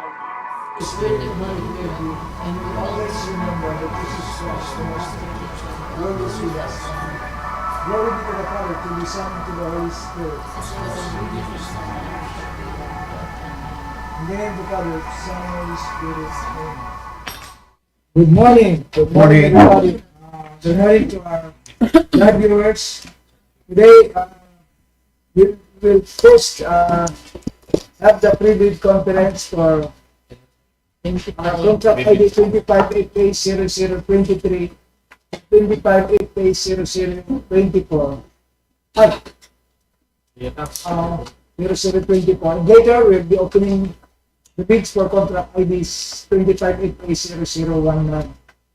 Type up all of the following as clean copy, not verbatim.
It's very humanitarian, and we always remember that this is Christ, the most Lord is with us. Glory be to the Father, to the Son, and to the Holy Spirit. In the name of the Father, Son, and Holy Spirit. Amen. Good morning. Good morning, everybody. Good morning to our live viewers. Today, we will first have the pre-bid conference for contract ID 25-8A-0023, 25-8A-0024. 0024. Later, we'll be opening the bids for contract IDs 25-8A-0019.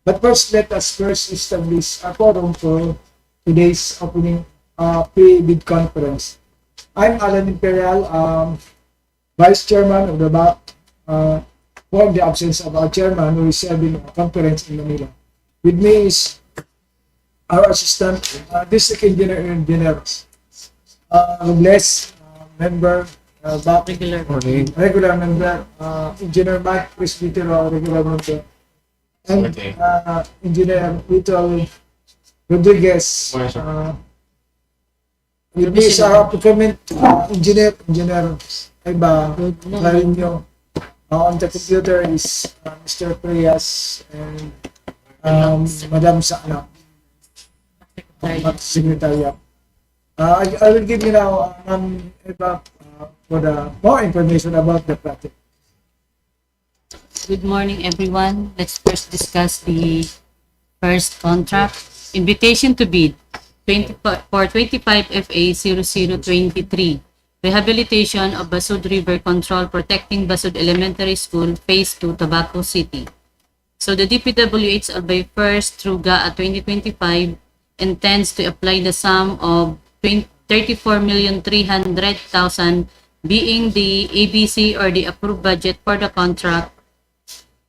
But first, let us first establish a forum for today's opening pre-bid conference. I'm Alan Imperial, Vice Chairman of the BAC, for the absence of our chairman who is serving a conference in Manila. With me is our assistant, District Engineer Robles, member, BAC, regular member, Engineer Mike Presbytero, regular member, and Engineer Vito Rodriguez. With me is our procurement engineer, Iba Larinyo. On the computer is Mr. Prias and Madam Sana, Secretary. I will give you now Iba for the more information about the project. Good morning, everyone. Let's first discuss the first contract. Invitation to bid for 25 FA 0023. Rehabilitation of BASUD River Control Protecting BASUD Elementary School, Phase 2, Tabaco City. So the DPWH Albay first through GAA 2025 intends to apply the sum of 34,300,000 being the ABC or the approved budget for the contract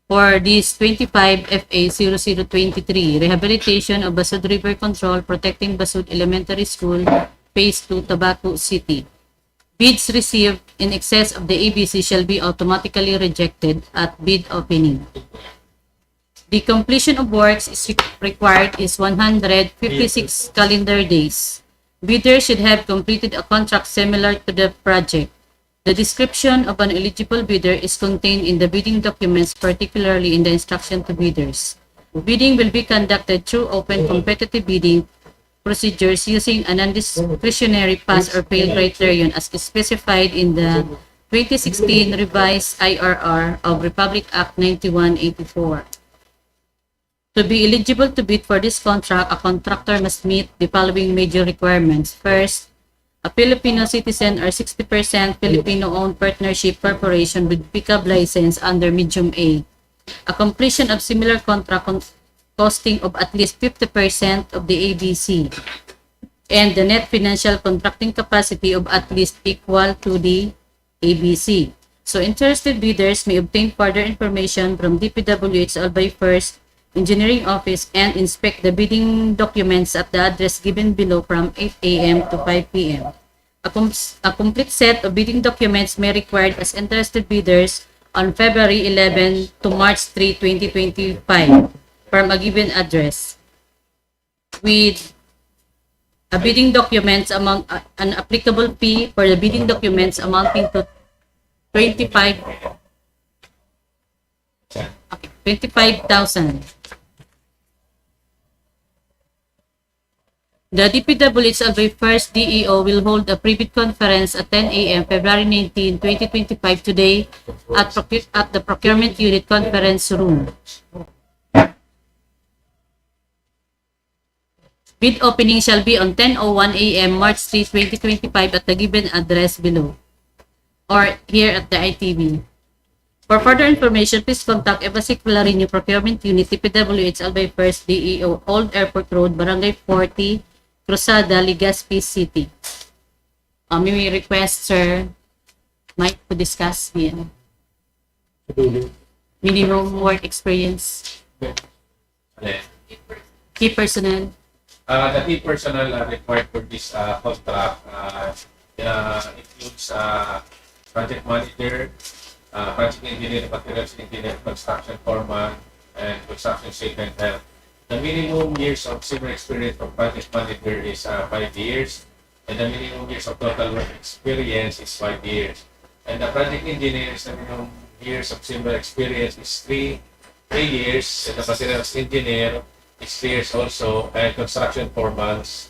for this 25 FA 0023, Rehabilitation of BASUD River Control Protecting BASUD Elementary School, Phase 2, Tabaco City. Bids received in excess of the ABC shall be automatically rejected at bid opening. The completion of works is required is 156 calendar days. Bidders should have completed a contract similar to the project. The description of an eligible bidder is contained in the bidding documents, particularly in the instruction to bidders. Bidding will be conducted through open competitive bidding procedures using a non-discretionary pass or fail criterion as specified in the 2016 revised IRR of Republic Act 9184. To be eligible to bid for this contract, a contractor must meet the following major requirements. First, a Filipino citizen or 60% Filipino-owned partnership corporation with pickup license under Medium A. A completion of similar contract costing of at least 50% of the ABC. And the net financial contracting capacity of at least equal to the ABC. So interested bidders may obtain further information from DPWH Albay First Engineering Office and inspect the bidding documents at the address given below from 8 a.m. to 5 p.m. A complete set of bidding documents may be required as interested bidders on February 11 to March 3, 2025 from a given address. With a bidding documents among an applicable fee for the bidding documents amounting to 25,000. The DPWH Albay First DEO will hold a pre-bid conference at 10 a.m. February 19, 2025 today at the Procurement Unit Conference Room. Bid opening shall be on 10:01 a.m. March 3, 2025 at the given address below or here at the ITV. For further information, please contact Evasic Larinyo Procurement Unit, DPWH Albay First DEO, Old Airport Road, Barangay 40, Cruzada, Legazpi City. May request, Sir Mike, to discuss the minimum work experience. Key personnel. The key personnel required for this contract includes project manager, project engineer, materials engineer, construction foreman, and construction safety and health. The minimum years of civil experience for project manager is 5 years, and the minimum years of total work experience is 5 years. And the project engineer, the minimum years of civil experience is 3 years, and the materials engineer is 3 years also, and construction foreman is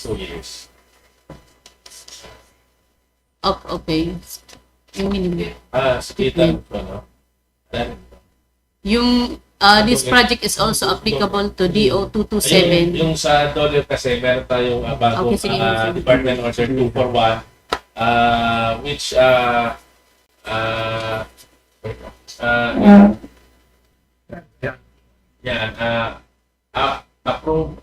2 years. Okay. Yung minimum. Kita ko, no? Then, Yung this project is also applicable to DO 227. yung sa dollar kasi meron tayong bagong Okay, sige. Department Order 241 which approved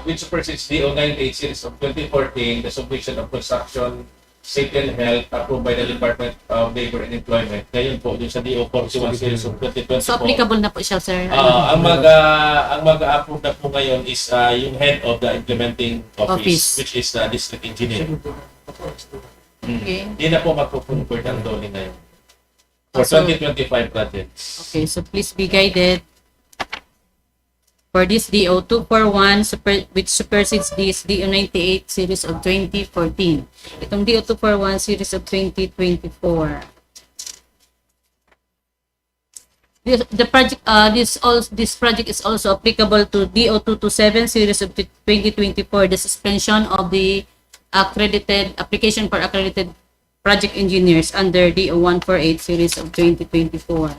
which supersedes DO 98 series of 2014, the submission of construction safety and health approved by the Department of Labor and Employment. Ngayon po, yung sa DO 41 series of 2024. So applicable na po siya, sir. Ang mag-approve na po ngayon is yung head of the implementing office. Which is the district engineer. Okay. Hindi na po magpupunport ang doli na yun. For So, 2025 projects. Okay, so please be guided. For this DO 241, which supersedes this DO 98 series of 2014. Itong DO 241 series of 2024. This project is also applicable to DO 227 series of 2024, the suspension of the application for accredited project engineers under DO 148 series of 2024.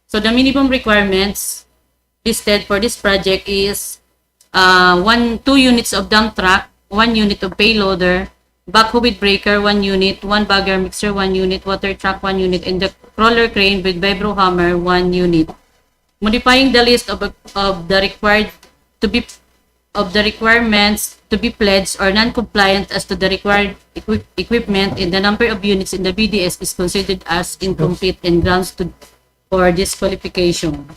So the minimum requirements listed for this project is 2 units of dump truck, 1 unit of payloader, backhoe with breaker 1 unit, 1 bagger mixer 1 unit, water truck 1 unit, and the crawler crane with vibro hammer 1 unit. Modifying the list of the requirements to be pledged or non-compliant as to the required equipment in the number of units in the BDS is considered as incomplete and grounds for disqualification.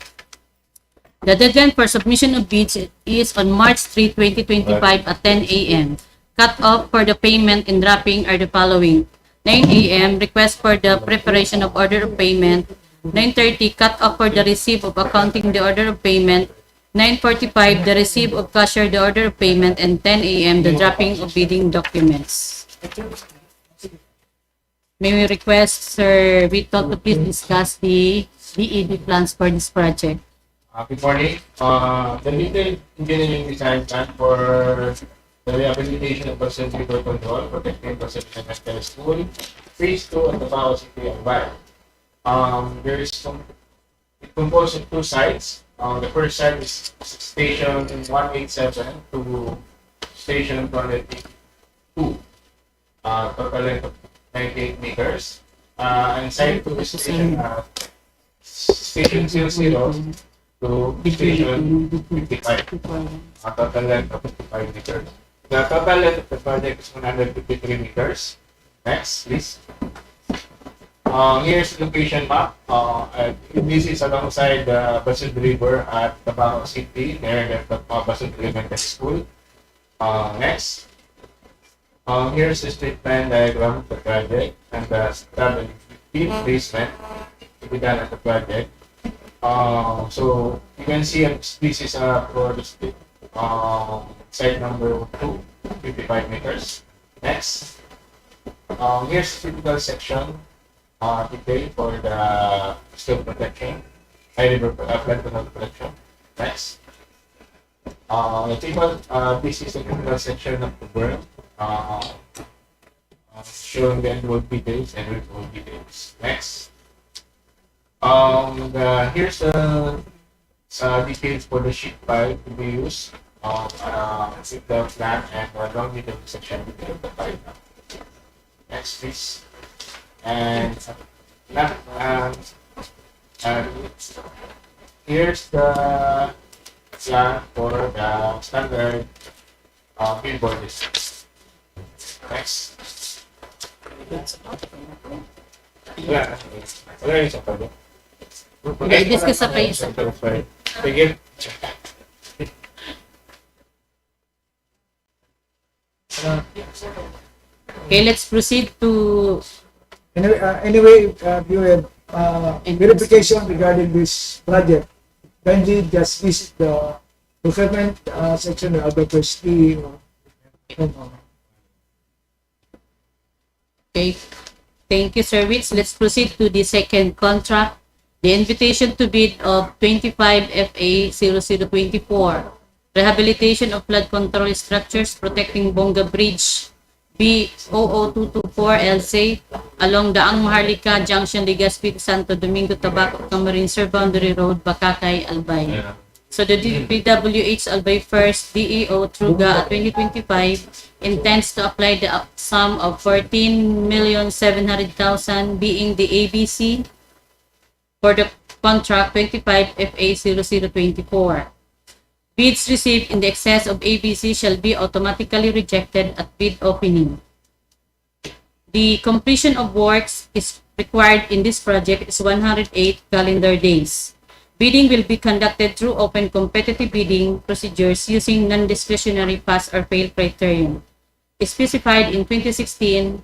The deadline for submission of bids is on March 3, 2025 at 10 a.m. Cut-off for the payment and drafting are the following. 9 a.m. Request for the preparation of order of payment. 9:30 cut-off for the receipt of accounting the order of payment. 9:45 the receipt of cashier the order of payment, and 10 a.m. the drafting of bidding documents. May we request Sir Vito to please discuss the DED plans for this project. Good morning. The detailed engineering design plan for the rehabilitation of BASUD river control, protecting BASUD Elementary School, Phase 2 at the BACACAY Albay. It composed of 2 sites. The first site is station 187 to station 282. Total length of 98 meters. And site 2 is station 00 to station 55. Total length of 55 meters. The total length of the project is 153 meters. Next, please. Here's the location map. This is alongside the BASUD River at Tabaco City, near the BASUD Elementary School. Next. Here's the street plan diagram of the project and the traveling placement to be done at the project. So you can see this is for the street, site number 2, 55 meters. Next. Here's the typical section detail for the still protection, high river flood protection. Next. This is the typical section of the berm, showing the enrolled details and withdrawal details. Next. Here's the details for the sheet pipe to be used. With the plan and along with the section detail of the pipe. Next, please. And here's the plan for the standard billboard distance. Next. Wala yung isa pa ba? Okay, discuss sa page. Sige. Okay, let's proceed to Anyway, if you have verification regarding this project, kindly just visit the procurement section of the first DEO. Okay. Thank you, Sir Witz. Let's proceed to the second contract. The invitation to bid of 25 FA 0024. Rehabilitation of flood control structures protecting Bonga Bridge B00224 LC along DAANG MAHARLIKA Junction Legazpi Santo Domingo-Tabaco-CAMARINES Boundary Road, BACACAY, Albay. So the DPWH Albay First DEO through GA 2025 intends to apply the sum of 14,700,000 being the ABC for the contract 25 FA 0024. Bids received in the excess of ABC shall be automatically rejected at bid opening. The completion of works is required in this project is 108 calendar days. Bidding will be conducted through open competitive bidding procedures using non-discretionary pass or fail criterion, specified in 2016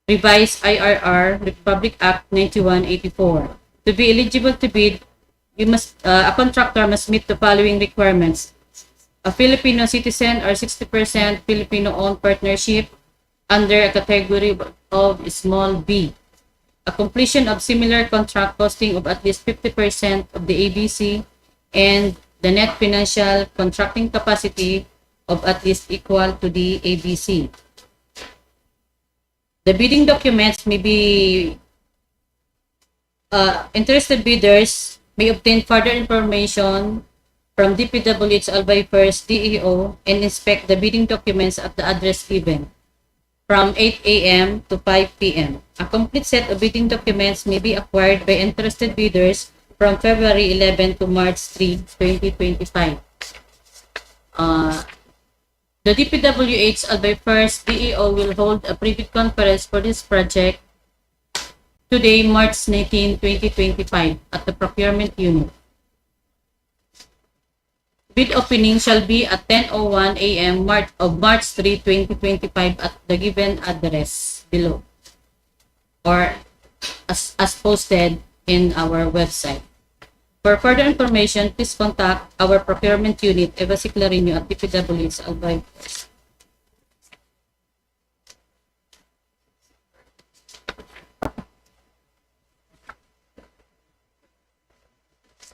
Revised IRR Republic Act 9184. To be eligible to bid, a contractor must meet the following requirements: a Filipino citizen or 60% Filipino-owned partnership under a category of small b, a completion of similar contract costing of at least 50% of the ABC, and the net financial contracting capacity of at least equal to the ABC. The bidding documents may be interested bidders may obtain further information from DPWH Albay First DEO and inspect the bidding documents at the address given from 8 a.m. to 5 p.m. A complete set of bidding documents may be acquired by interested bidders from February 11 to March 3, 2025. The DPWH Albay First DEO will hold a pre-bid conference for this project today, March 19, 2025, at the procurement unit. Bid opening shall be at 10:01 a.m. of March 3, 2025 at the given address below or as posted in our website. For further information, please contact our procurement unit, Eva Ciclarino at DPWH Albay.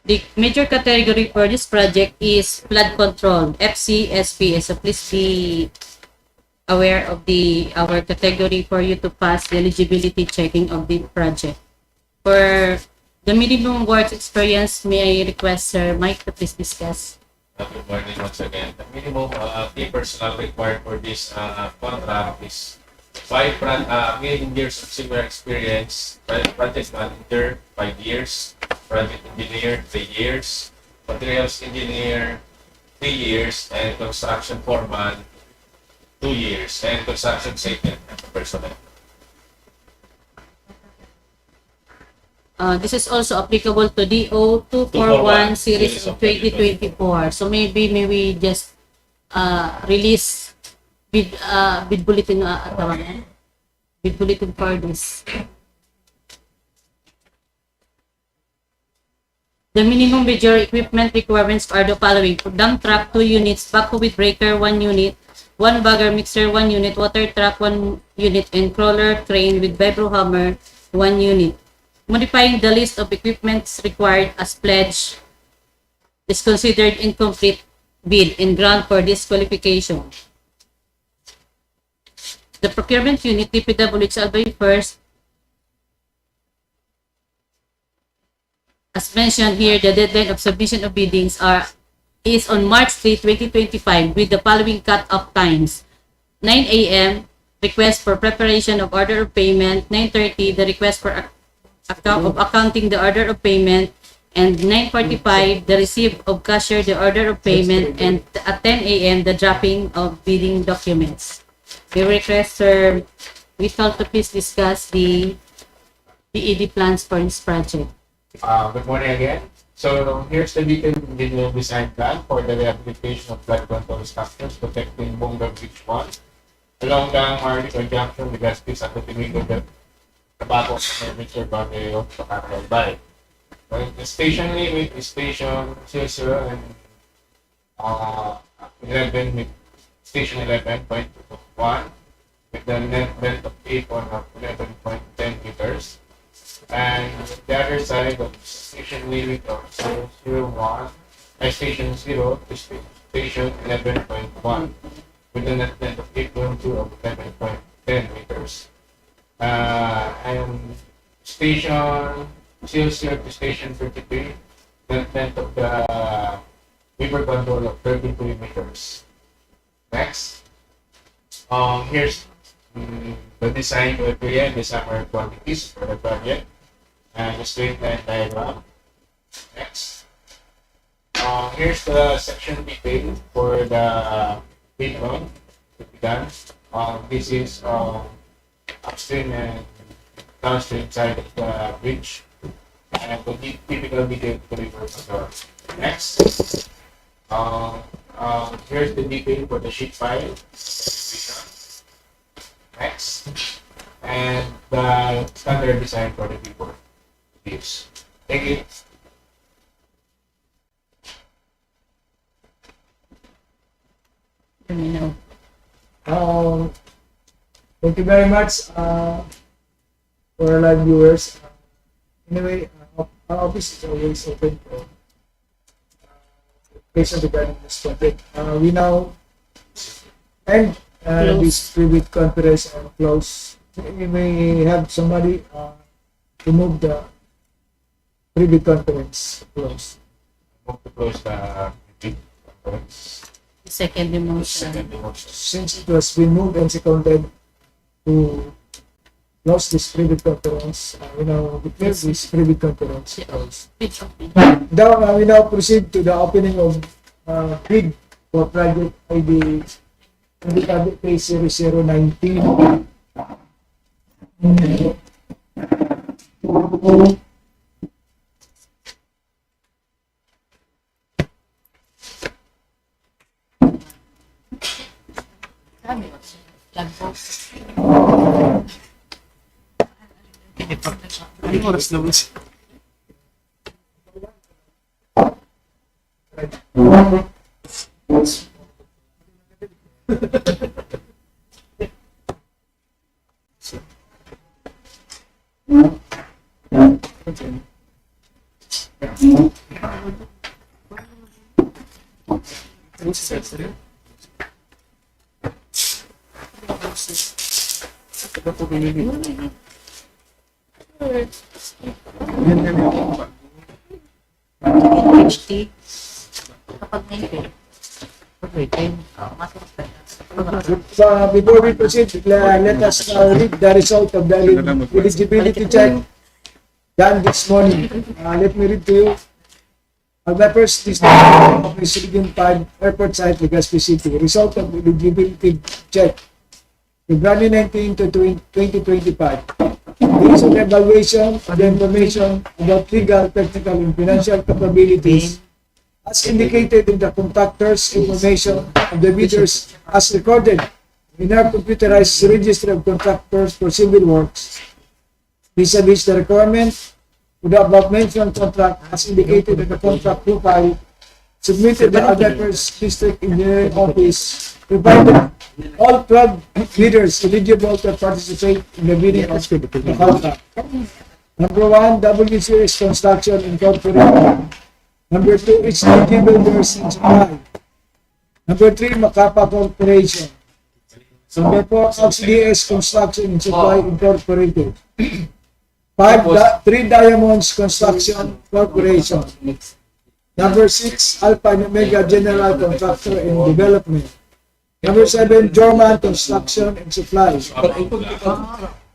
The major category for this project is flood control, FCSP. So please be aware of our category for you to pass the eligibility checking of the project. For the minimum work experience, may I request Sir Mike to please discuss? Good morning once again. The minimum key personnel required for this contract is 5 minimum years of similar experience, project manager 5 years, project engineer 3 years, materials engineer 3 years, and construction foreman 2 years, and construction safety personnel. This is also applicable to DO 241 series of 2024. So maybe we just release bid bulletin bid bulletin for this. The minimum major equipment requirements are the following: dump truck 2 units, backhoe with breaker 1 unit, 1 bagger mixer 1 unit, water truck 1 unit, and crawler crane with vibro hammer 1 unit. Modifying the list of equipments required as pledge is considered incomplete bid and ground for disqualification. The procurement unit, DPWH Albay First, as mentioned here, the deadline of submission of biddings is on March 3, 2025 with the following cut-off times: 9 a.m. request for preparation of order of payment, 9:30 the request for accounting the order of payment, and 9:45 the receipt of cashier the order of payment, and at 10 a.m. the dropping of bidding documents. We request Sir Vital to please discuss the PED plans for this project. Good morning again. So here's the detailed engineering design plan for the rehabilitation of flood control structures protecting Bonga Bridge 1 along the MAHARLIKA Junction, Legazpi, Santo BDRY, BONGA, Albay. The station limit is station 00 and 11 with station 11.1 with the net length of 8 on 11.10 meters. And the other side of station limit of 001 station 0 is station 11.1 with the net length of 8.2 of 11.10 meters. And station 00 to station 33, net length of the river control of 33 meters. Next, here's the design criteria and the summary quantities for the project and the straight line diagram. Next, here's the section detail for the bid run to be done. This is upstream and downstream side of the bridge and the typical detail for the river control. Next, here's the detail for the sheet file. Next, and the standard design for the report. Thank you. Terminal. Thank you very much for our live viewers. Anyway, our office is always open for questions regarding this topic. We now end this pre-bid conference and close. We may have somebody to move the pre-bid conference close. Move to close the bid conference. Second emotion. Second motion. Since it was been moved and seconded to close this pre-bid conference, we now declare this pre-bid conference closed. Now, we now proceed to the opening of bid for project ID BDRY 0019. Anong oras na ba? HD. Kapag So, before we proceed, let us read the result of the eligibility check done this morning. Let me read to you. The first is the Region 5 Airport Site, Legazpi City. Result of eligibility check. February 19 to 2025. Based on evaluation of the information about legal, technical, and financial capabilities as indicated in the contractor's information of the bidders as recorded in our computerized register of contractors for civil works, vis-a-vis the requirement of the above-mentioned contract as indicated in the contract profile submitted to the First District Engineering Office, provided all 12 bidders eligible to participate in the bidding of the contract. Number 1, W Series Construction Incorporated. Number 2, HDG Builders and Supply. Number 3, Macapa Corporation. Number 4, XDS Construction and Supply Incorporated. 5, 3 Diamonds Construction Corporation. Number 6, Alpha and Omega General Contractor and Development. Number 7, Jorman Construction and Supply.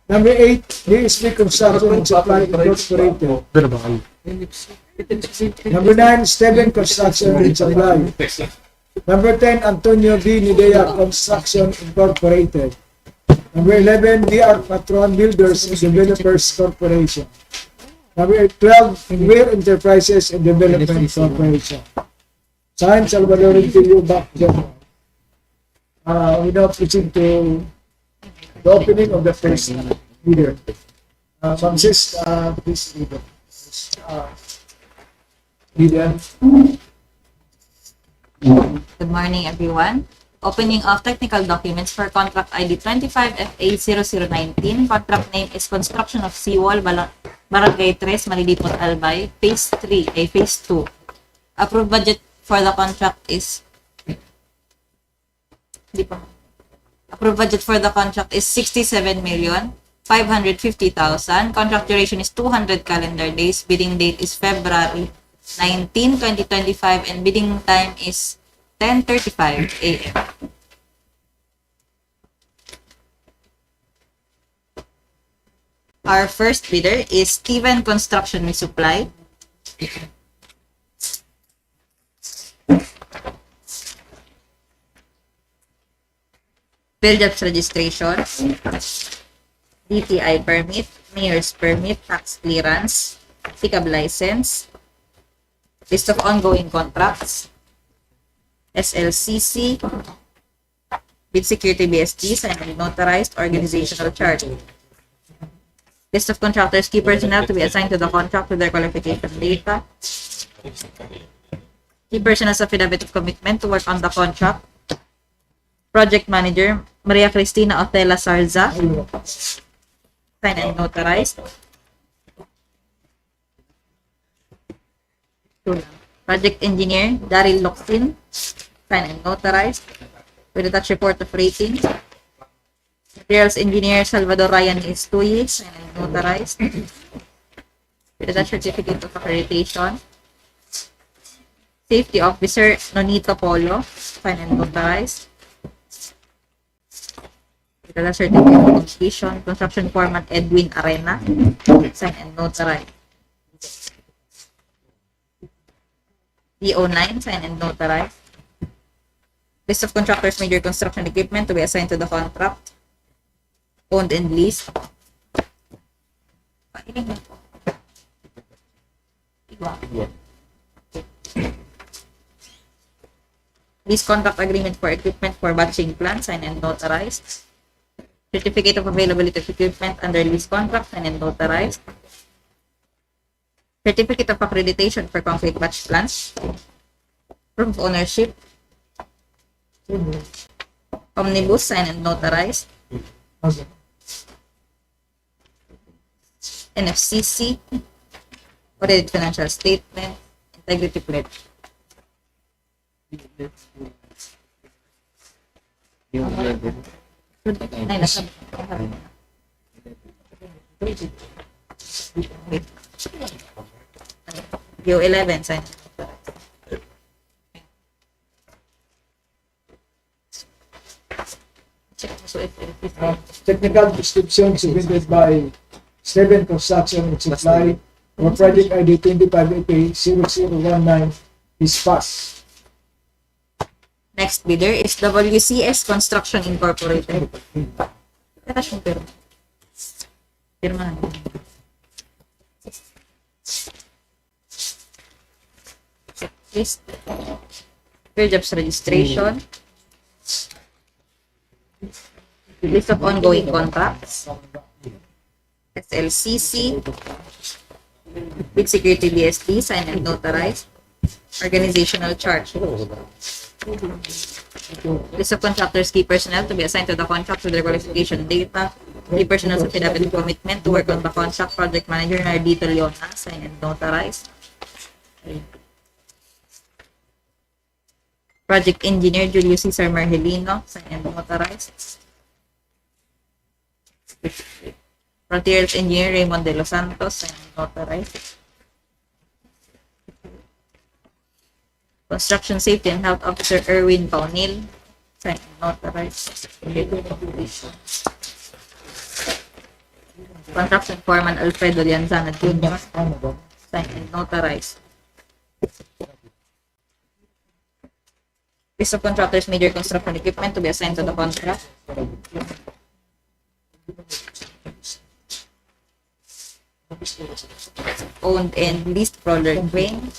Number 8, DSP Construction and Supply Incorporated. Number 9, Steven Construction and Supply. Number 10, Antonio V. Nidea Construction Incorporated. Number 11, DR Patron Builders and Developers Corporation. Number 12, Weir Enterprises and Development Corporation. Signed, Salvadoran Filio Bac General. We now proceed to the opening of the first bidder. Ma'am Sis, please read it. Lilian. Good morning, everyone. Opening of technical documents for contract ID 25FA0019. Contract name is Construction of SEAWALL, Barangay 3, Malilipot, Albay. Phase 3, Phase 2. Approved budget for the contract is... Approved budget for the contract is 67,550,000. Contract duration is 200 calendar days. Bidding date is February 19, 2025, and bidding time is 10:35 a.m. Our first bidder is Steven Construction Supply. Build-ups registration, DTI permit, mayor's permit, tax clearance, pickup license, list of ongoing contracts, SLCC, bid security BSD, signed and notarized, organizational chart. List of contractors, key personnel to be assigned to the contract with their qualification data. Key personnel's affidavit of commitment to work on the contract. Project manager, Maria Cristina Otela Sarza, signed and notarized. Project engineer, Daryl Locsin, signed and notarized, with attached report of rating. Materials engineer, Salvador Ryan Estuy, signed and notarized, with attached certificate of accreditation. Safety officer, Nonito Polo, signed and notarized, with attached certificate of completion. Construction foreman, Edwin Arena, signed and notarized. DO9, signed and notarized. List of contractors, major construction equipment to be assigned to the contract. Owned and leased. Lease contract agreement for equipment for batching plant, signed and notarized. Certificate of availability of equipment under lease contract, signed and notarized. Certificate of accreditation for concrete batch plants. Proof of ownership. Omnibus, signed and notarized. NFCC. Audited financial statement. Integrity pledge. Ay, nasa. Wait. DO11, signed. Technical description submitted by Steven Construction and Supply for project ID 25FA0019 is passed. Next bidder is WCS Construction Incorporated. Attach mo pero. Pirma na. List. Build-ups registration. List of ongoing contracts. SLCC. Bid security BSD, signed and notarized. Organizational chart. List of contractors, key personnel to be assigned to the contract with their qualification data. Key personnel's affidavit of commitment to work on the contract. Project manager, Nardito Leona, signed and notarized. Project engineer, Julio Cesar Margelino, signed and notarized. Materials engineer, Raymond De Los Santos, signed and notarized. Construction Safety and Health Officer, Erwin Paunil, signed and notarized. Construction Foreman, Alfredo Lianzana Jr., signed and notarized. List of contractors, major construction equipment to be assigned to the contract. Owned and leased crawler crane.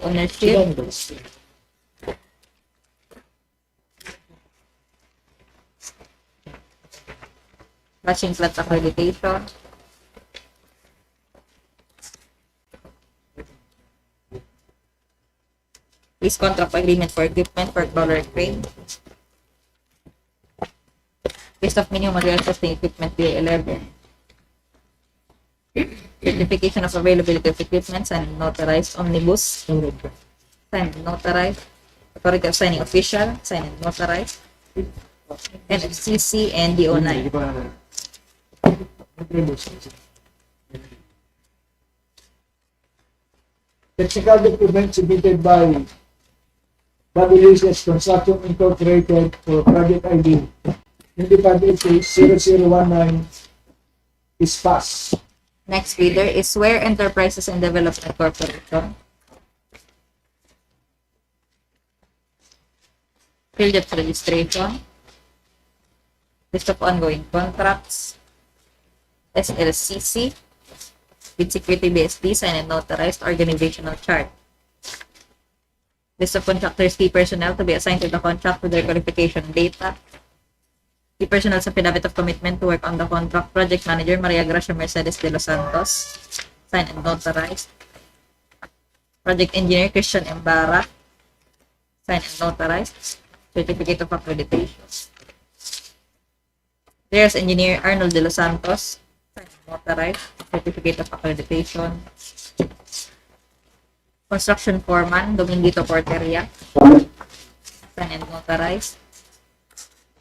Ownership. Batching plant accreditation. Lease contract agreement for equipment for crawler crane. List of minimum material testing equipment DO11. Certification of availability of equipment signed and notarized. Omnibus signed and notarized. Authority of signing official signed and notarized. NFCC and DO9. Technical document submitted by WHS Construction Incorporated for Project ID 2588-0019 is passed. Next bidder is Ware Enterprises and Development Corporation. Field of registration. List of ongoing contracts. SLCC. With security BSD signed and notarized organizational chart. List of contractors, key personnel to be assigned to the contract with their qualification data. Key personnel sa affidavit of commitment to work on the contract. Project Manager Maria Gracia Mercedes de los Santos. Signed and notarized. Project Engineer Christian Embara. Signed and notarized. Certificate of accreditation. There's Engineer Arnold de los Santos. Signed and notarized. Certificate of accreditation. Construction Foreman Domingo-TABACO-CAMARINES. Signed and notarized.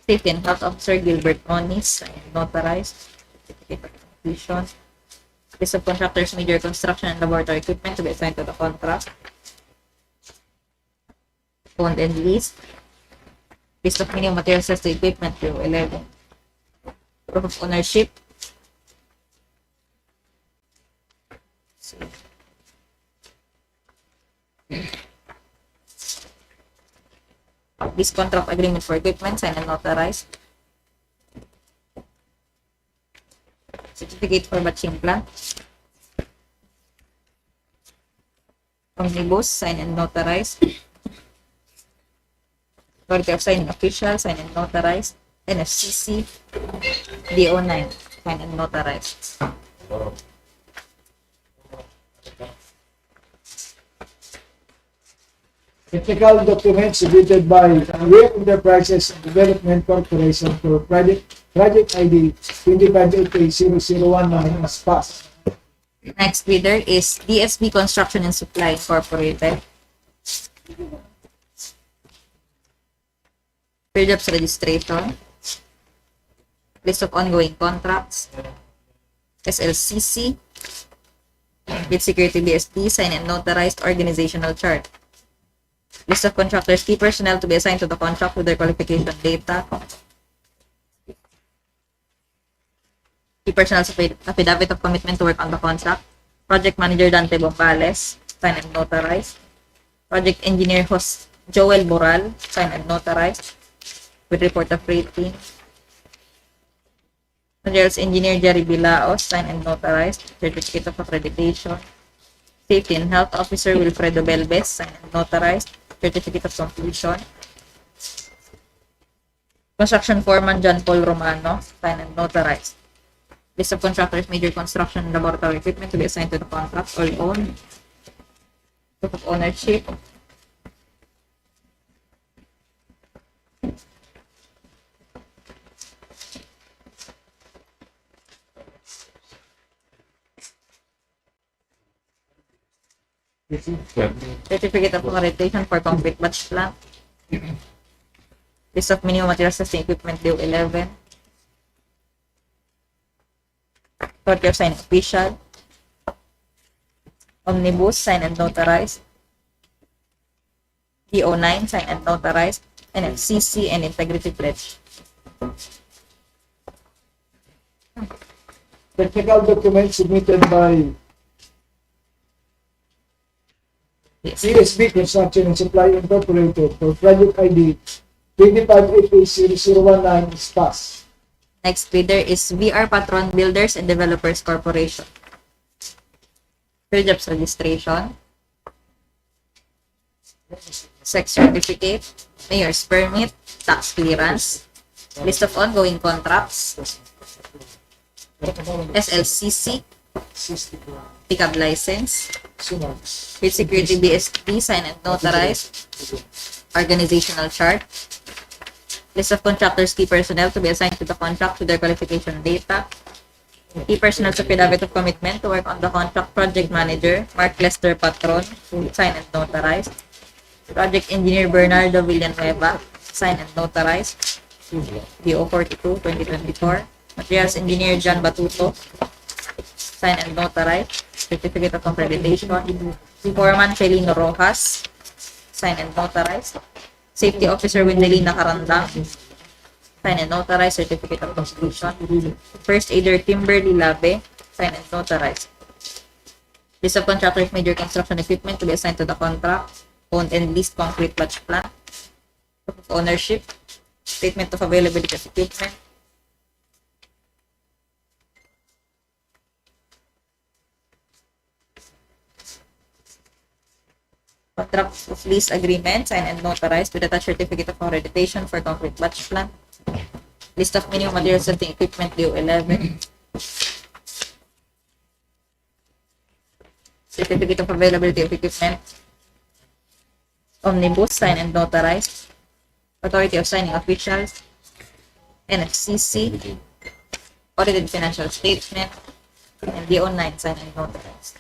Safety and Health Officer Gilbert Onis. Signed and notarized. Certificate of completion. List of contractors, major construction and laboratory equipment to be assigned to the contract. Owned and leased. List of minimum materials to equipment to 11. Proof of ownership. This contract agreement for equipment signed and notarized. Certificate for batching plant. Omnibus signed and notarized. Authority of signing official signed and notarized. NFCC DO9 signed and notarized. Technical document submitted by Ware Enterprises and Development Corporation for Project ID 2588-0019 is passed. Next bidder is DSB Construction and Supply Incorporated. Field of registration. List of ongoing contracts. SLCC. With security BSD signed and notarized organizational chart. List of contractors, key personnel to be assigned to the contract with their qualification data. Key personnel sa affidavit of commitment to work on the contract. Project Manager Dante Bombales, signed and notarized. Project Engineer Joel Boral, signed and notarized. With report of rating. Materials Engineer Jerry Bilaos, signed and notarized. Certificate of accreditation. Safety and Health Officer Wilfredo Belbes, signed and notarized. Certificate of completion. Construction Foreman John Paul Romano, signed and notarized. List of contractors, major construction and laboratory equipment to be assigned to the contract, all owned. Proof of ownership. Certificate of accreditation for concrete batch plant. List of minimum materials testing equipment DO11. Authority of signing official. Omnibus signed and notarized. DO9 signed and notarized. NFCC and integrity pledge. Technical document submitted by CSB Construction and Supply Incorporated for Project ID 2588-0019 is passed. Next bidder is VR Patron Builders and Developers Corporation. Field of registration. Sex certificate. Mayor's permit. Tax clearance. List of ongoing contracts. SLCC, 60 po. pickup license, Sunod. with security BSP, signed and notarized, organizational chart, list of contractors, key personnel to be assigned to the contract with their qualification data, key personnel sa affidavit of commitment to work on the contract, project manager, Mark Lester Patron, signed and notarized, project engineer Bernardo Villanueva, signed and notarized, DO 42, 2024, materials engineer John Batuto, signed and notarized, certificate of accreditation, foreman Felino Rojas, signed and notarized, safety officer Wendelina Carandang, signed and notarized, certificate of completion, first aider Kimberly Labe, signed and notarized, list of contractors, major construction equipment to be assigned to the contract, owned and leased concrete batch plant, proof of ownership, statement of availability of equipment, contract of lease agreement, signed and notarized with attached certificate of accreditation for concrete batch plant, list of minimum materials testing equipment, DO 11, certificate of availability of equipment, omnibus, signed and notarized, authority of signing officials, NFCC, audited financial statement, and DO 9, signed and notarized.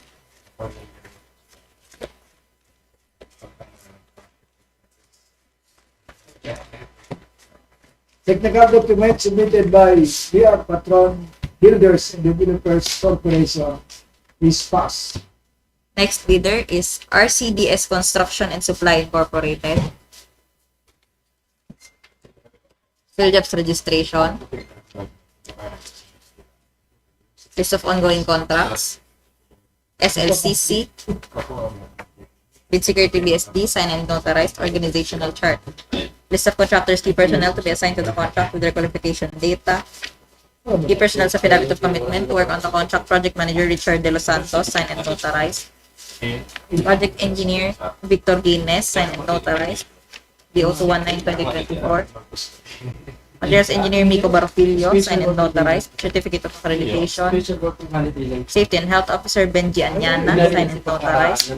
Technical document submitted by DR Patron Builders and Developers Corporation is passed. Next bidder is RCDS Construction and Supply Incorporated. Field jobs registration. List of ongoing contracts. SLCC. With security BSD, signed and notarized, organizational chart. List of contractors, key personnel to be assigned to the contract with their qualification data. Key personnel sa affidavit of commitment to work on the contract, project manager Richard De Los Santos, signed and notarized. Project engineer Victor Guinness, signed and notarized. DO 219-2024. Materials engineer Mico Barofilio, signed and notarized. Certificate of accreditation. Safety and health officer Benji Anyana, signed and notarized.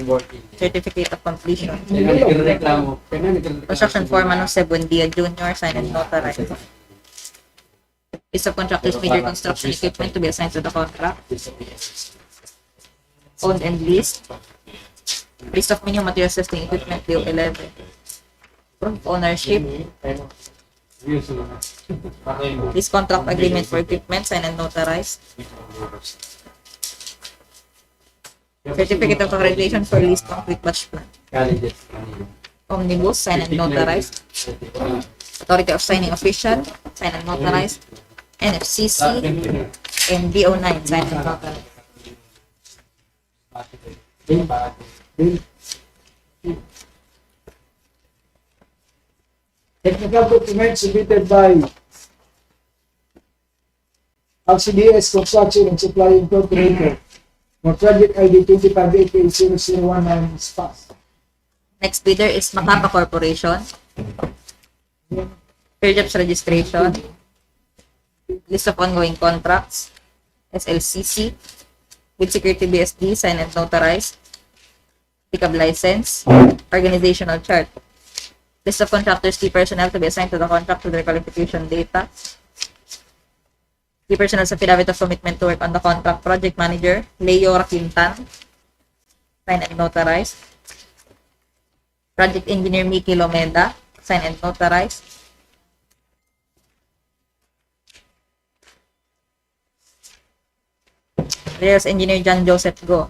Certificate of completion. Construction foreman Jose Buendia Jr., signed and notarized. List of contractors, major construction equipment to be assigned to the contract. Owned and leased. List of minimum materials testing equipment, DO 11. Proof of ownership. This contract agreement for equipment, signed and notarized. Certificate of accreditation for leased concrete batch plant. Omnibus, signed and notarized. Authority of signing official, signed and notarized. NFCC and DO9, signed and notarized. Technical document submitted by RCDS Construction and Supply Incorporated for project ID 25880019 is passed. Next bidder is Macapa Corporation. Field jobs registration. List of ongoing contracts. SLCC. With security BSD, signed and notarized. Pickup license. Organizational chart. List of contractors, key personnel to be assigned to the contract with their qualification data. Key personnel sa affidavit of commitment to work on the contract, project manager Leo Raquintan, signed and notarized. Project engineer Mickey Lomeda, signed and notarized. Materials engineer John Joseph Go,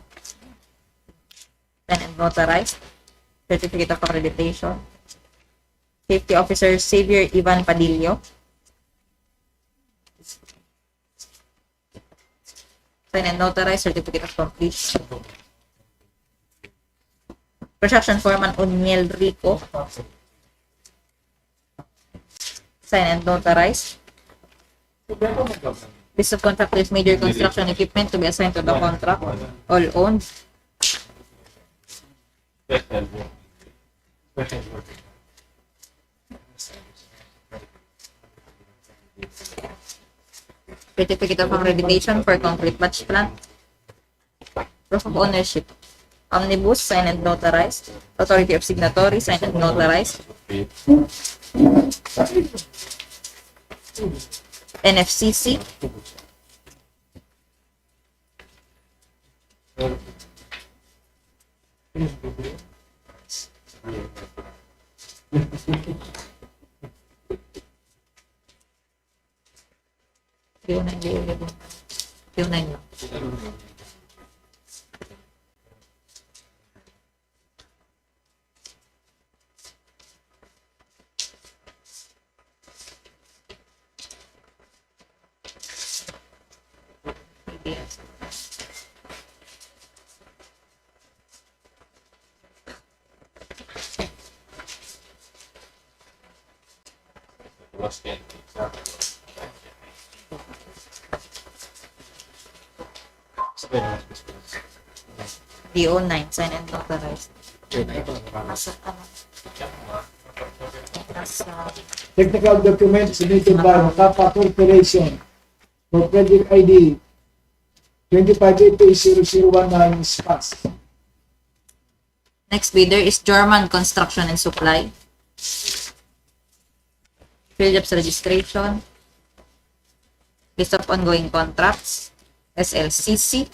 signed and notarized. Certificate of accreditation. Safety officer Xavier Ivan Padillo, signed and notarized. Certificate of completion. Construction foreman Uniel Rico, signed and notarized. List of contractors, major construction equipment to be assigned to the contract, all owned. Certificate of accreditation for concrete batch plant. Proof of ownership. Omnibus, signed and notarized. Authority of signatory, signed and notarized. NFCC. Q9, Q9 lang. Was it? DO9, signed and notarized. Nasa, nasa, Technical document submitted by Makapa Corporation for project ID 2580-0019 is passed. next bidder is German Construction and Supply. Philips registration. List of ongoing contracts. SLCC.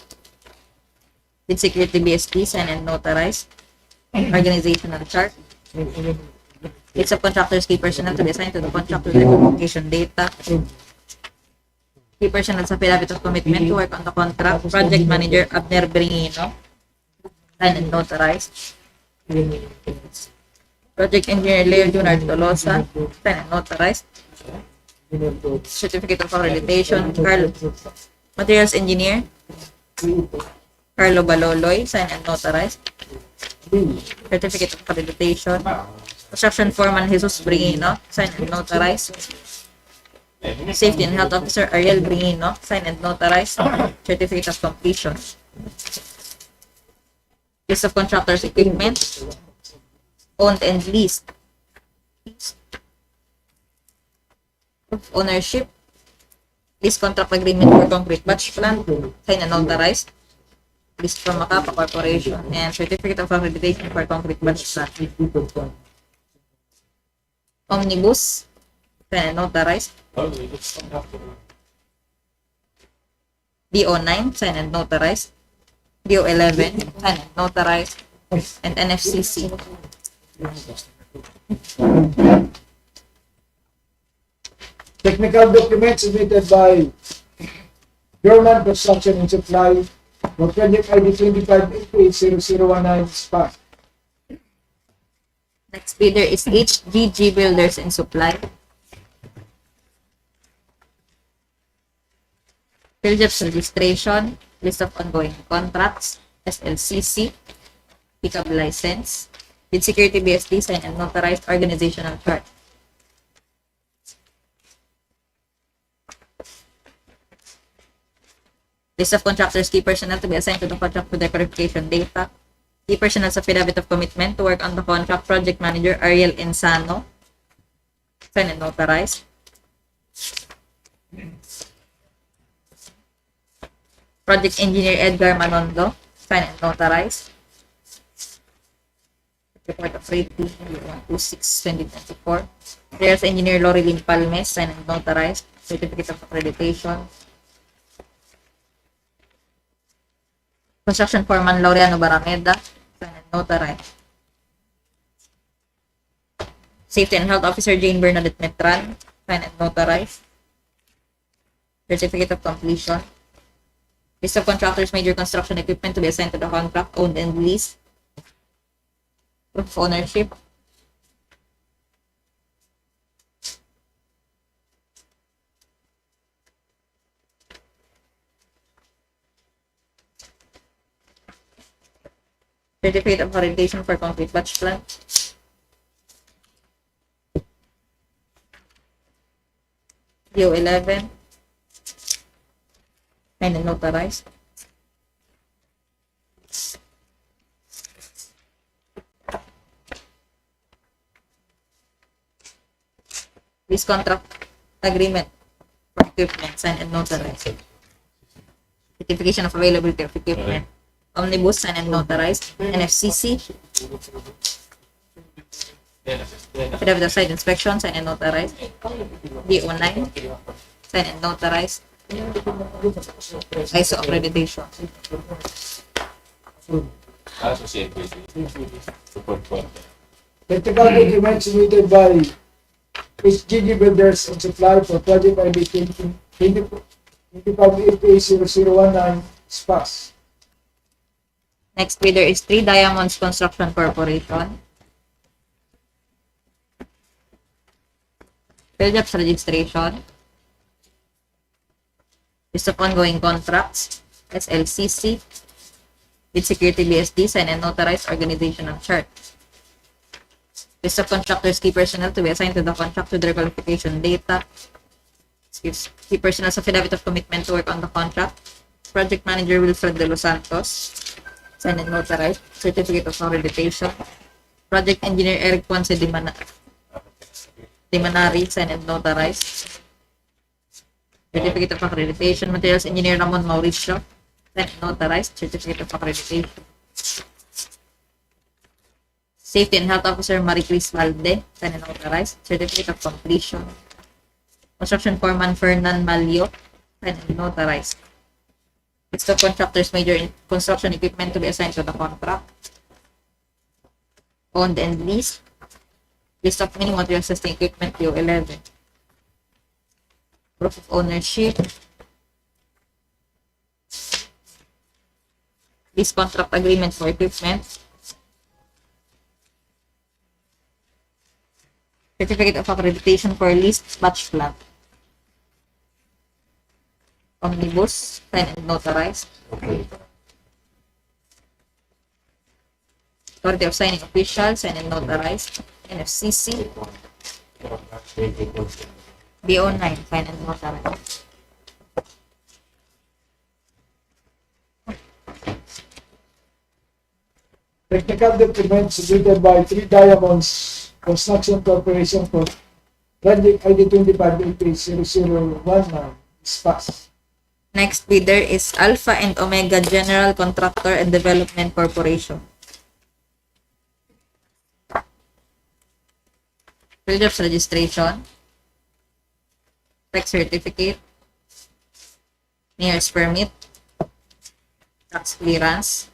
Bid security BSP, signed and notarized. Organizational chart. List of contractors, key personnel to be assigned to the contract with identification data. Key personnel sa affidavit of commitment to work on the contract. Project manager Abner Bringino, signed and notarized. Project engineer Leo Junard Tolosa, signed and notarized. Certificate of accreditation, materials engineer Carlo Baloloy, signed and notarized. Certificate of accreditation, construction foreman Jesus Bringino, signed and notarized. Safety and health officer Ariel Bringino, signed and notarized. Certificate of completion. List of contractors' equipment, owned and leased. Ownership. Lease contract agreement for concrete batch plant, signed and notarized. List from Makapa Corporation and certificate of accreditation for concrete batch plant. Omnibus, signed and notarized. DO9, signed and notarized. DO11, signed and notarized. And NFCC. Technical document submitted by German Construction and Supply for project ID 2580-0019 is passed. Next bidder is HGG Builders and Supply. Philips registration, list of ongoing contracts, SLCC, pickup license, bid security BSD, signed and notarized organizational chart. List of contractors, key personnel to be assigned to the contract with their qualification data. Key personnel sa affidavit of commitment to work on the contract. Project manager Ariel Insano, signed and notarized. Project engineer Edgar Manondo, signed and notarized. Report of rating 126-2024. Materials engineer Lorilyn Palmes, signed and notarized. Certificate of accreditation. Construction foreman Laureano Barameda, signed and notarized. Safety and health officer Jane Bernadette Metran, signed and notarized. Certificate of completion. List of contractors, major construction equipment to be assigned to the contract, owned and leased. Proof of ownership. Certificate of accreditation for concrete batch plant. DO11. Signed and notarized. Lease contract agreement for equipment, signed and notarized. Certification of availability of equipment. Omnibus, signed and notarized. NFCC. Affidavit of site inspection, signed and notarized. DO9, signed and notarized. ISO accreditation. Associate with support for Technical documents submitted by HGG Builders and Supply for Project ID 25FA0019 SPAS. Next bidder is 3 Diamonds Construction Corporation. Build-ups registration. List of ongoing contracts. SLCC. With security BSD, signed and notarized organizational chart. List of contractors, key personnel to be assigned to the contract with their qualification data. Key personnel's affidavit of commitment to work on the contract. Project Manager Wilfred De Los Santos, signed and notarized. Certificate of accreditation. Project Engineer Eric Ponce Dimanari, signed and notarized. Certificate of accreditation. Materials Engineer Ramon Mauricio, signed and notarized. Certificate of accreditation. Safety and Health Officer Marie Cris Valde, signed and notarized. Certificate of completion. Construction Foreman Fernan Malio, signed and notarized. List of contractors, major construction equipment to be assigned to the contract. Owned and leased. List of minimum material testing equipment, PO11. Proof of ownership. Lease contract agreement for equipment. Certificate of accreditation for leased batch plant. Omnibus, signed and notarized. Authority of signing official, signed and notarized. NFCC. BO9, signed and notarized. Technical documents submitted by 3 Diamonds Construction Corporation for Project ID 25FA0019 SPAS. Next bidder is Alpha and Omega General Contractor and Development Corporation. Build-ups registration. Tax certificate. Mayor's permit. Tax clearance.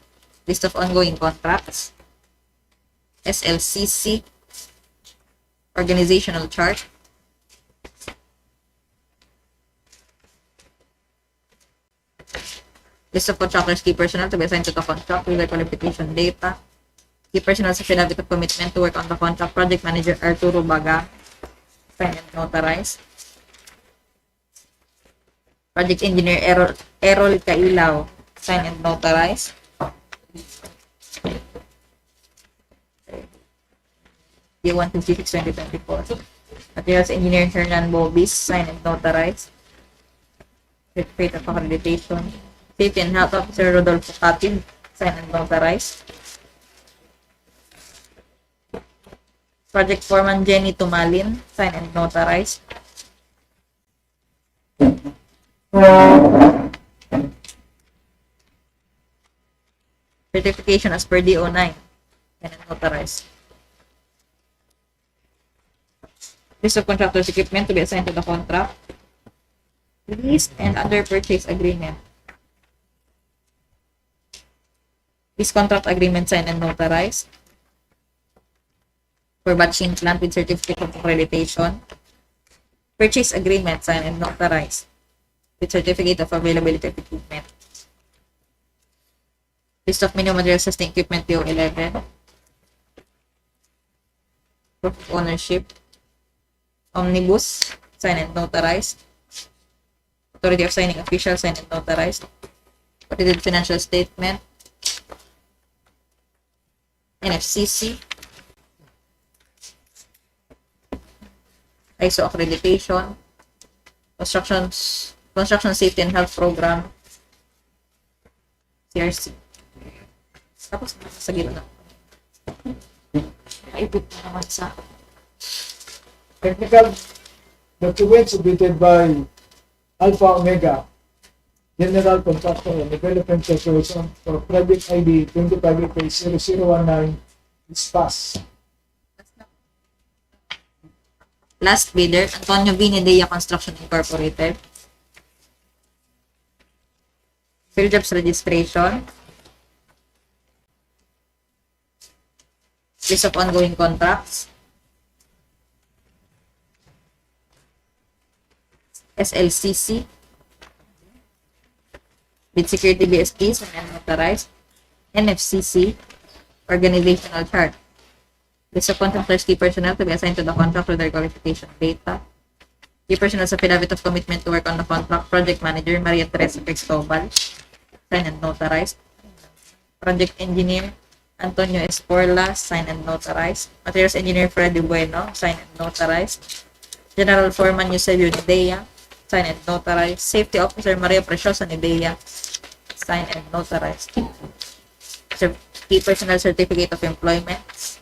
List of ongoing contracts. SLCC. Organizational chart. List of contractors, key personnel to be assigned to the contract with their qualification data. Key personnel's affidavit of commitment to work on the contract. Project Manager Arturo Baga, signed and notarized. Project Engineer Errol Cailaw, signed and notarized. Year 156-2024. Materials Engineer Hernan Bobis, signed and notarized. Certificate of accreditation. Safety and Health Officer Rodolfo Catib, signed and notarized. Project Foreman Jenny Tumalin, signed and notarized. Certification as per DO9, signed and notarized. List of contractors' equipment to be assigned to the contract. Lease and under purchase agreement. Lease contract agreement signed and notarized. For batching plant with certificate of accreditation. Purchase agreement signed and notarized with certificate of availability of equipment. List of minimum material testing equipment, PO11. Proof of ownership. Omnibus, signed and notarized. Authority of signing official, signed and notarized. Audited financial statement. NFCC. ISO accreditation. Construction Safety and Health Program. CRC. Tapos sa gitna. Naipit na naman sa Technical documents submitted by Alpha Omega General Contractor and Development Corporation for Project ID 25-0019 is passed. Last bidder, Antonio Binidea Construction Incorporated. Field jobs registration. List of ongoing contracts. SLCC. Bid security BSPs and unauthorized. NFCC. Organizational chart. List of contractors, key personnel to be assigned to the contract with their qualification data. Key personnel sa affidavit of commitment to work on the contract. Project Manager, Maria Teresa Cristobal. Signed and notarized. Project Engineer, Antonio Esporla. Signed and notarized. Materials Engineer, Freddy Bueno. Signed and notarized. General Foreman, Eusebio Nidea. Signed and notarized. Safety Officer, Maria Preciosa Nidea. Signed and notarized. Key Personnel Certificate of Employment.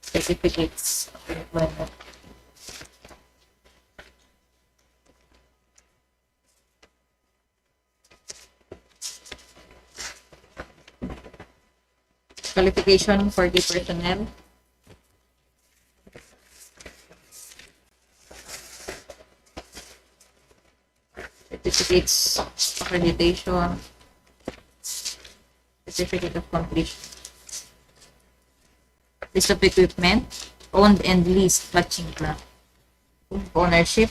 Certificates of employment. Qualification for the personnel. Certificates of accreditation. Certificate of completion. List of equipment, owned and leased patching plant. Ownership.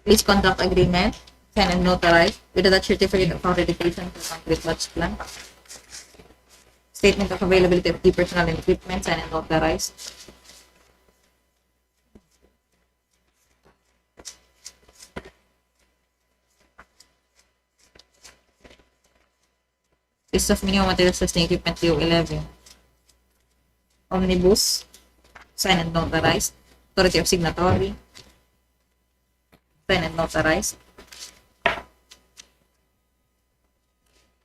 Lease contract agreement, signed and notarized with that certificate of accreditation for concrete patch plant. Statement of availability of key personnel and equipment, signed and notarized. List of minimum materials testing equipment DO11. Omnibus, signed and notarized. Authority of signatory, signed and notarized.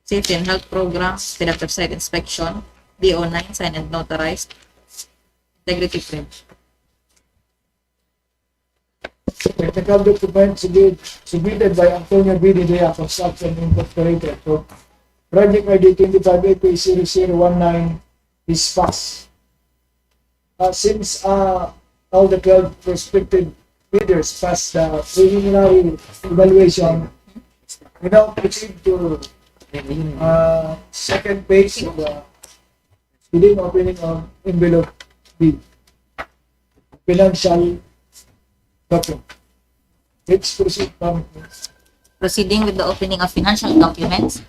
Safety and Health Program, Director of Site Inspection, DO9, signed and notarized. Integrity Pledge. Technical document submitted by Antonio Binidea Construction Incorporated for Project ID 25-0019 is passed. Since all the 12 prospective bidders passed the preliminary evaluation, we now proceed to second phase of the bidding opening of envelope bid. Financial document. Let's proceed. Proceeding with the opening of financial documents.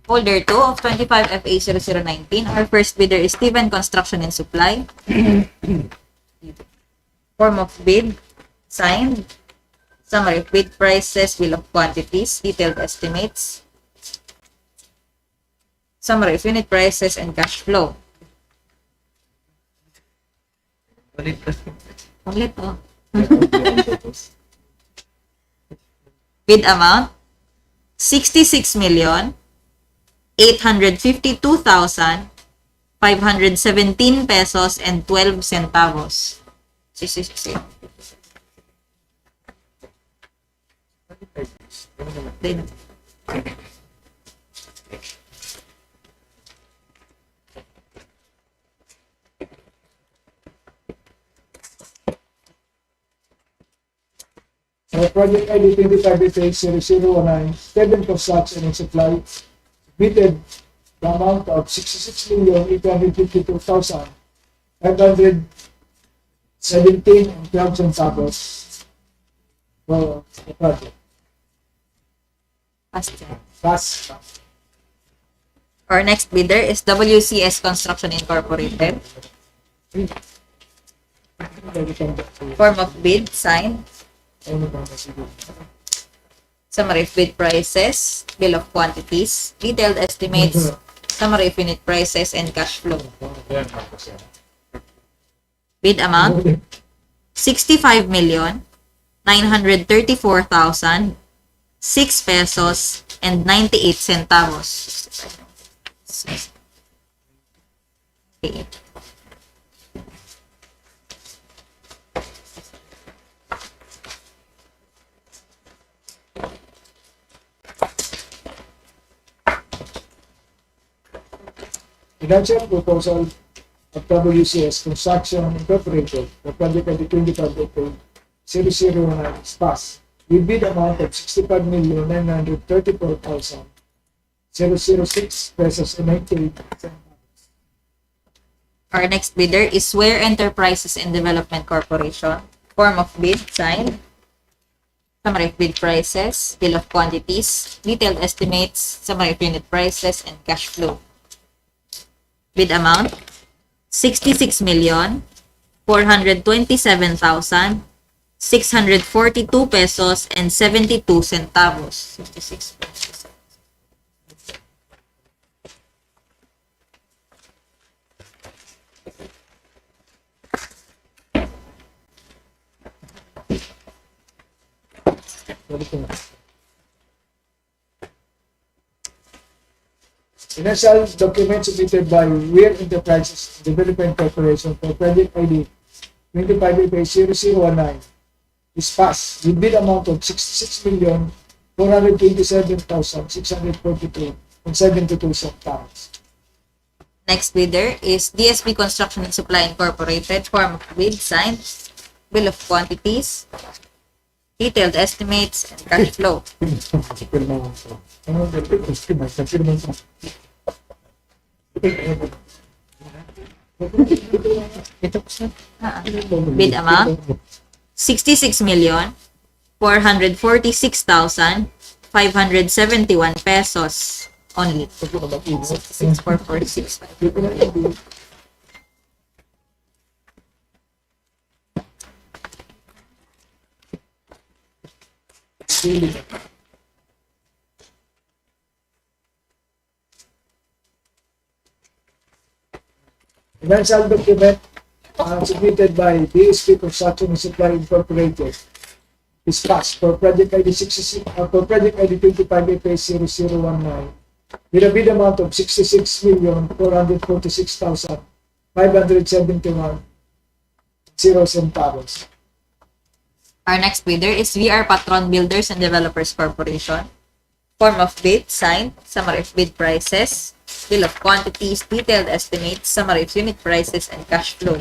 Folder 2 of 25FA0019. Our first bidder is Steven Construction and Supply. Form of bid, signed. Summary of bid prices, bill of quantities, detailed estimates. Summary of unit prices and cash flow. Ulit, oh. Bid amount, 66,852,517 pesos and 12 centavos. Then, Project ID 25-0019, Steven Construction and Supply, submitted the amount of 66,852,517 and 12 centavos for the project. Pass. our next bidder is WCS Construction Incorporated. Form of bid, signed. Summary of bid prices, bill of quantities, detailed estimates, summary of unit prices, and cash flow. Bid amount, 65,852,517 934,006 pesos and 98 centavos. Okay. Financial proposal of WCS Construction Incorporated for project 2025 009 is passed with bid amount of 65,934,006 pesos and 98 cents. Our next bidder is Swear Enterprises and Development Corporation. Form of bid, signed. Summary of bid prices, bill of quantities, detailed estimates, summary of unit prices, and cash flow. Bid amount, 66,427,642 pesos and 72 centavos. 66 pesos. Financial documents submitted by Weir Enterprises Development Corporation for project ID 25FA0019 is passed with bid amount of 66,427,642 and 72 centavos. Next bidder is DSP Construction and Supply Incorporated. Form of bid, signed. Bill of quantities, detailed estimates, and cash flow. Bid amount, 66,446,571 pesos only. 66,446. Financial document submitted by DSP Construction and Supply Incorporated is passed for project ID 66 for project ID 25FA0019 with a bid amount of 66,446,571 centavos. Our next bidder is VR Patron Builders and Developers Corporation. Form of bid, signed. Summary of bid prices, bill of quantities, detailed estimates, summary of unit prices, and cash flow.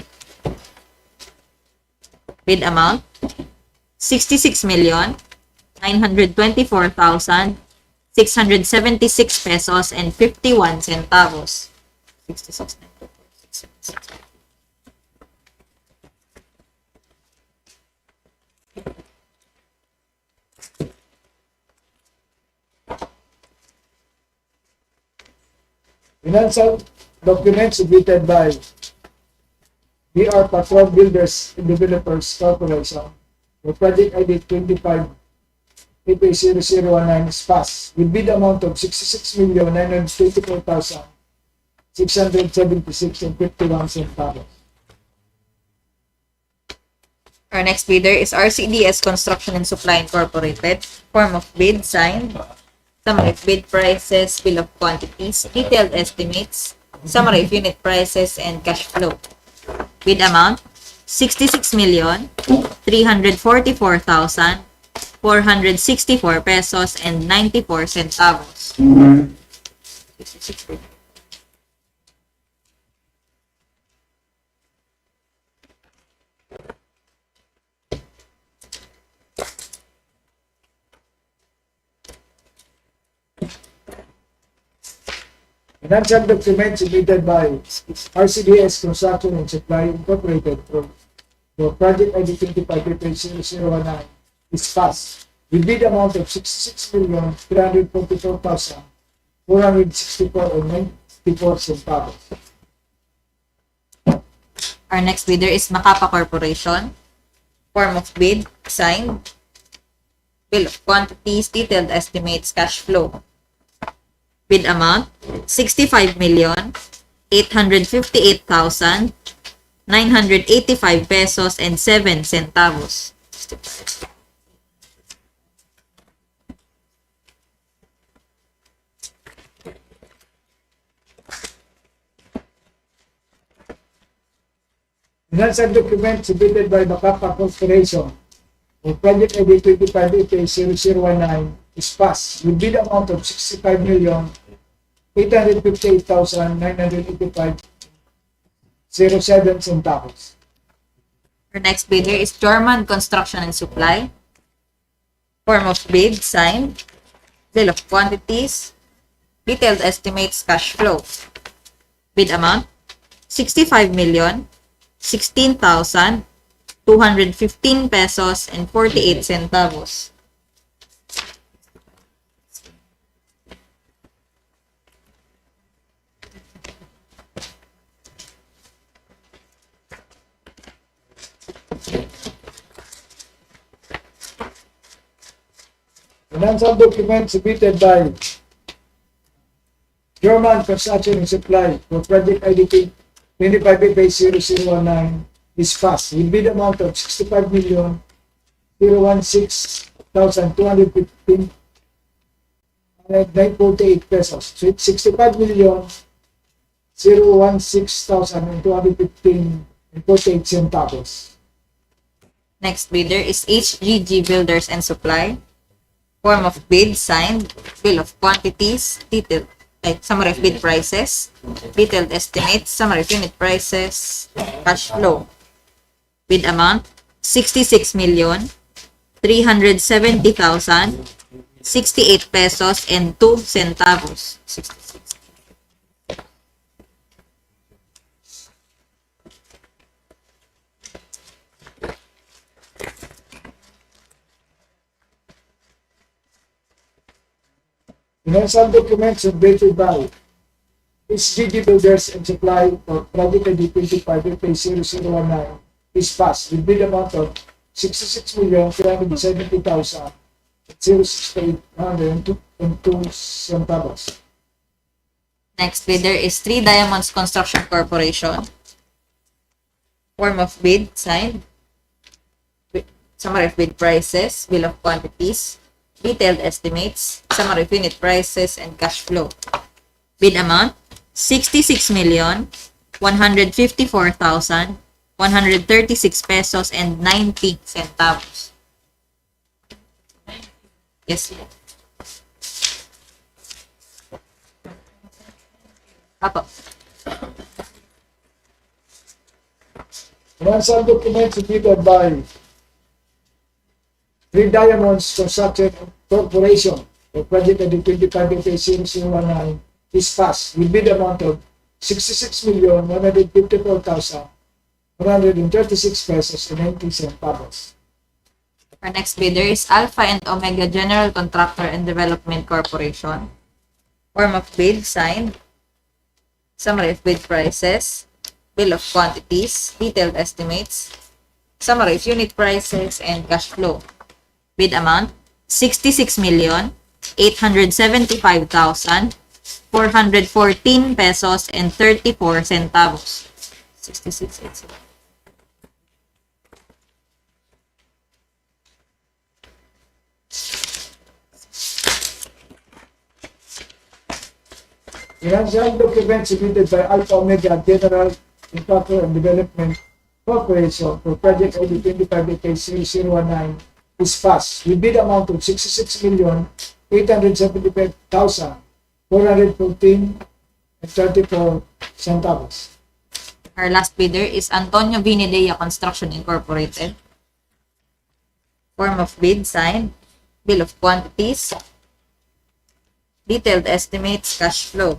Bid amount, 66,924,676 pesos and 51 centavos. 66,924,676. Financial documents submitted by VR Patron Builders and Developers Corporation for project ID 25FA0019 is passed with bid amount of 66,924,676 and 51 centavos. Our next bidder is RCDS Construction and Supply Incorporated. Form of bid, signed. Summary of bid prices, bill of quantities, detailed estimates, summary of unit prices, and cash flow. Bid amount, 66,344,464 pesos and 94 centavos. Financial documents submitted by RCDS Construction and Supply Incorporated for project ID 25FA0019 is passed with bid amount of 66,344,464 and 94 centavos. Our next bidder is Macapa Corporation. Form of bid, signed. Bill of quantities, detailed estimates, cash flow. Bid amount, 65,858,985 pesos and 7 centavos. Financial document submitted by BACACAY Corporation for project ID 25AK0019 is passed with bid amount of 65,858,985.07 centavos. Our next bidder is German Construction and Supply. Form of bid, signed. Bill of quantities. Detailed estimates, cash flow. Bid amount, 65,016,215 pesos and 48 centavos. Financial document submitted by German Construction and Supply for project ID 25AK0019 is passed with bid amount of 65,016,215.948 pesos. So it's 65,016,215.48 centavos. Next bidder is HGG Builders and Supply. Form of bid, signed. Bill of quantities, detailed summary of bid prices, detailed estimates, summary of unit prices, cash flow. Bid amount, 66,370,068 pesos and 2 centavos. 66. Financial documents submitted by HGG Builders and Supply for project ID 25AK0019 is passed with bid amount of 66,370,068.06 centavos. Next bidder is Three Diamonds Construction Corporation. Form of bid, signed. Summary of bid prices, bill of quantities, detailed estimates, summary of unit prices, and cash flow. Bid amount, 66,154,136 pesos and 90 centavos. Yes. Apo. Financial documents submitted by Three Diamonds Construction Corporation for project ID 25AK0019 is passed with bid amount of 66,154,136 pesos and 90 centavos. Our next bidder is Alpha and Omega General Contractor and Development Corporation. Form of bid, signed. Summary of bid prices, bill of quantities, detailed estimates, summary of unit prices, and cash flow. Bid amount, 66,875,414 pesos and 34 centavos. 66. Financial documents submitted by Alpha Omega General Contractor and Development Corporation for project ID 25AK0019 is passed with bid amount of 66,875,414 and 34 centavos. Our last bidder is Antonio Vinidea Construction Incorporated. Form of bid, signed. Bill of quantities, detailed estimates, cash flow.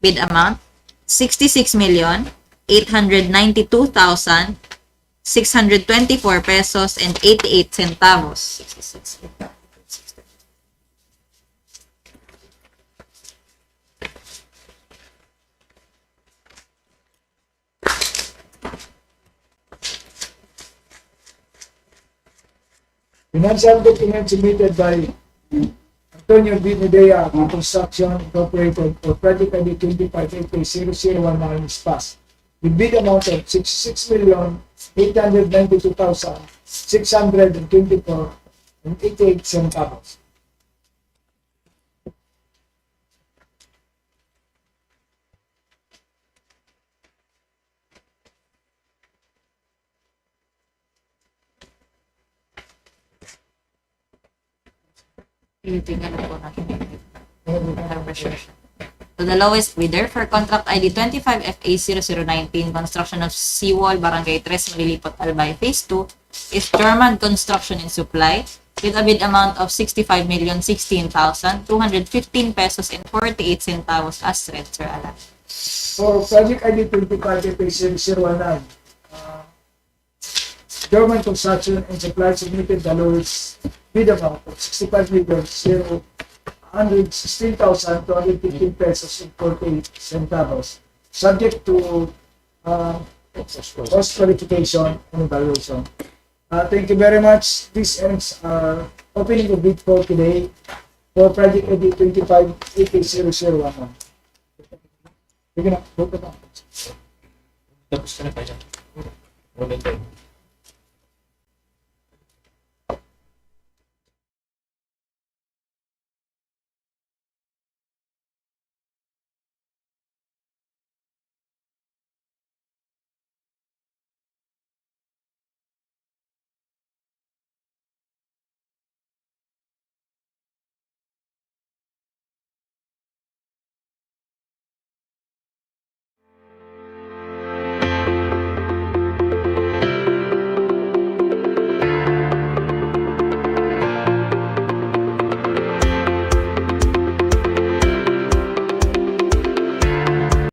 Bid amount, 66,892,624 pesos and 88 centavos. 66. Financial documents submitted by Antonio Vinidea Construction Incorporated for project ID 25AK0019 is passed with bid amount of 66,892,624 and 88 centavos. Tingnan po natin. So the lowest bidder for contract ID 25FA0019, construction of SEAWALL, Barangay 3, Malilipot, Albay, Phase 2, is German Construction and Supply, with a bid amount of 65,016,215 pesos and 48 centavos as read, Sir Alan. For project ID 25FA0019, German Construction and Supply submitted the lowest bid amount of 65,116,215 pesos and 48 centavos, subject to cost qualification and evaluation. Thank you very much. This ends our opening of bid for today for project ID 25FA0019. Sige na, vote na. Tapos ka na tayo. Wala tayo.